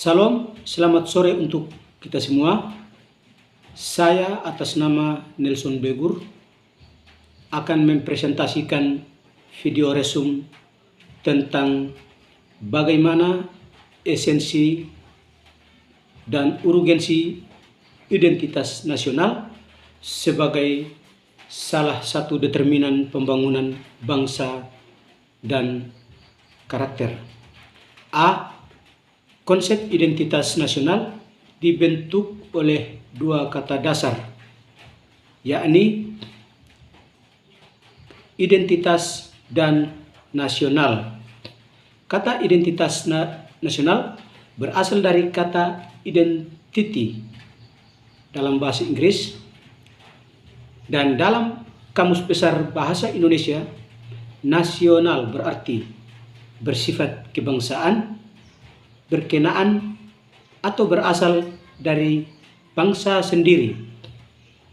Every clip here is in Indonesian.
Salam, selamat sore untuk kita semua. Saya atas nama Nelson Begur akan mempresentasikan video resume tentang bagaimana esensi dan urgensi identitas nasional sebagai salah satu determinan pembangunan bangsa dan karakter. A. Konsep identitas nasional dibentuk oleh dua kata dasar, yakni identitas dan nasional. Kata identitas nasional berasal dari kata identity dalam bahasa Inggris, dan dalam Kamus Besar Bahasa Indonesia, nasional berarti bersifat kebangsaan, berkenaan, atau berasal dari bangsa sendiri,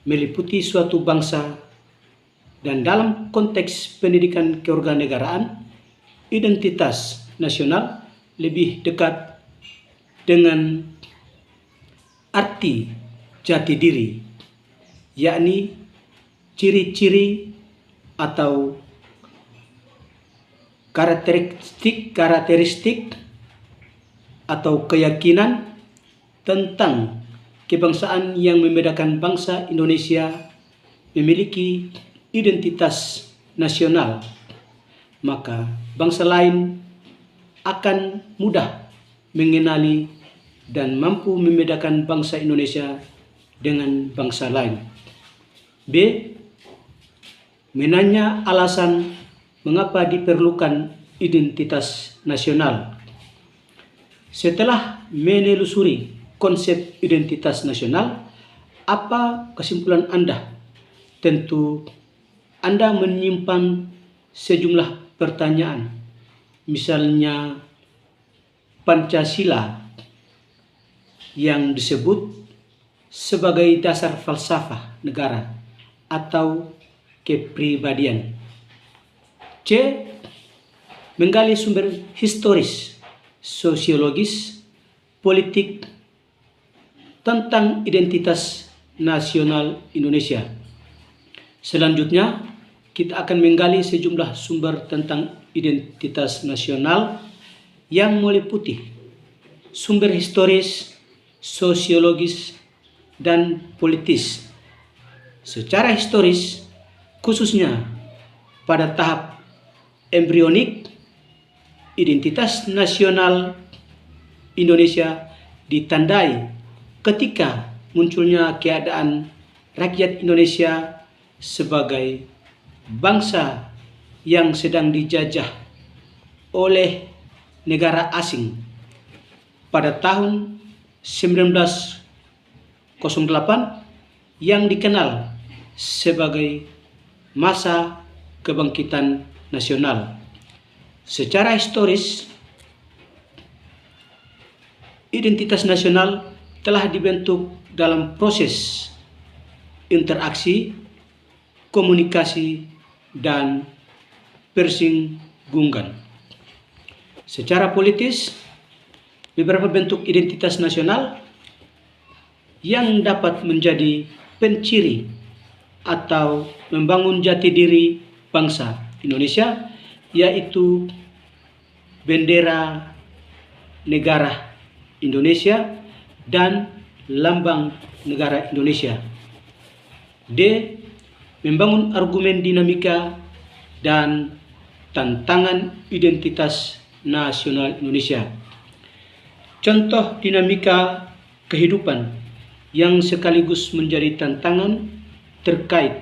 meliputi suatu bangsa, dan dalam konteks pendidikan kewarganegaraan, identitas nasional lebih dekat dengan arti jati diri, yakni ciri-ciri atau karakteristik atau keyakinan tentang kebangsaan yang membedakan bangsa Indonesia memiliki identitas nasional. Maka bangsa lain akan mudah mengenali dan mampu membedakan bangsa Indonesia dengan bangsa lain. B. Menanya alasan mengapa diperlukan identitas nasional. Setelah menelusuri konsep identitas nasional, apa kesimpulan Anda? Tentu Anda menyimpan sejumlah pertanyaan, misalnya Pancasila yang disebut sebagai dasar falsafah negara atau kepribadian. C. Menggali sumber historis, sosiologis, politik tentang identitas nasional Indonesia. Selanjutnya, kita akan menggali sejumlah sumber tentang identitas nasional yang meliputi sumber historis, sosiologis, dan politis. Secara historis, khususnya pada tahap embrionik, identitas nasional Indonesia ditandai ketika munculnya keadaan rakyat Indonesia sebagai bangsa yang sedang dijajah oleh negara asing pada tahun 1908 yang dikenal sebagai masa kebangkitan nasional. Secara historis, identitas nasional telah dibentuk dalam proses interaksi, komunikasi, dan persinggungan. Secara politis, beberapa bentuk identitas nasional yang dapat menjadi penciri atau membangun jati diri bangsa Indonesia, yaitu bendera negara Indonesia dan lambang negara Indonesia. D. Membangun argumen dinamika dan tantangan identitas nasional Indonesia. Contoh dinamika kehidupan yang sekaligus menjadi tantangan terkait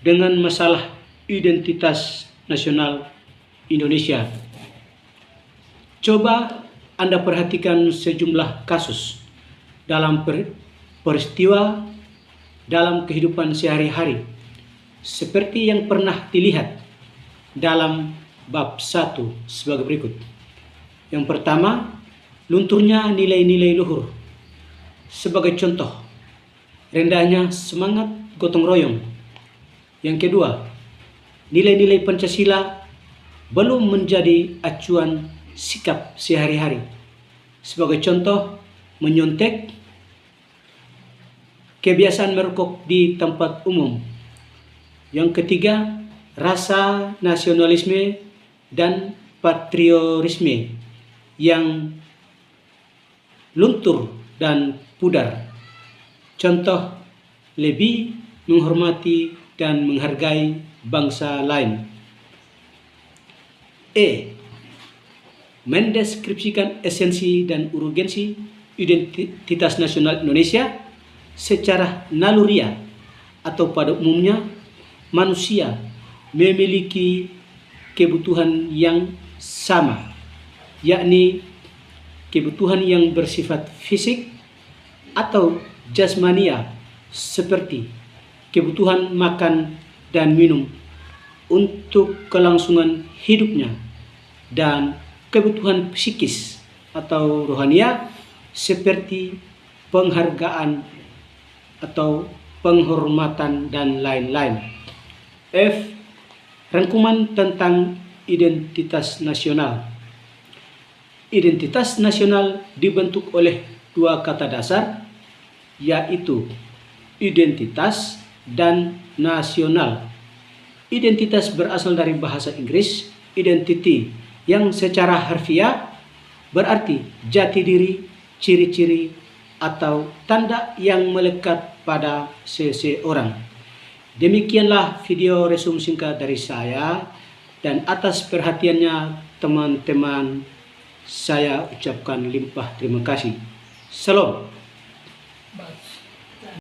dengan masalah identitas nasional Indonesia. Coba Anda perhatikan sejumlah kasus dalam peristiwa dalam kehidupan sehari-hari, seperti yang pernah dilihat dalam bab 1 sebagai berikut. Yang pertama, lunturnya nilai-nilai luhur. Sebagai contoh, rendahnya semangat gotong royong. Yang kedua, nilai-nilai Pancasila belum menjadi acuan sikap sehari-hari. Sebagai contoh, menyontek, kebiasaan merokok di tempat umum. Yang ketiga, rasa nasionalisme dan patriotisme yang luntur dan pudar. Contoh, lebih menghormati dan menghargai bangsa lain. Mendeskripsikan esensi dan urgensi identitas nasional Indonesia secara naluriah atau pada umumnya manusia memiliki kebutuhan yang sama, yakni kebutuhan yang bersifat fisik atau jasmania seperti kebutuhan makan dan minum untuk kelangsungan hidupnya, dan kebutuhan psikis atau rohania seperti penghargaan atau penghormatan dan lain-lain. Rangkuman tentang identitas nasional. Identitas nasional dibentuk oleh dua kata dasar, yaitu identitas dan nasional. Identitas berasal dari bahasa Inggris identity, yang secara harfiah berarti jati diri, ciri-ciri, atau tanda yang melekat pada seseorang. Demikianlah video resum singkat dari saya, dan atas perhatiannya teman-teman saya ucapkan limpah terima kasih. Salam.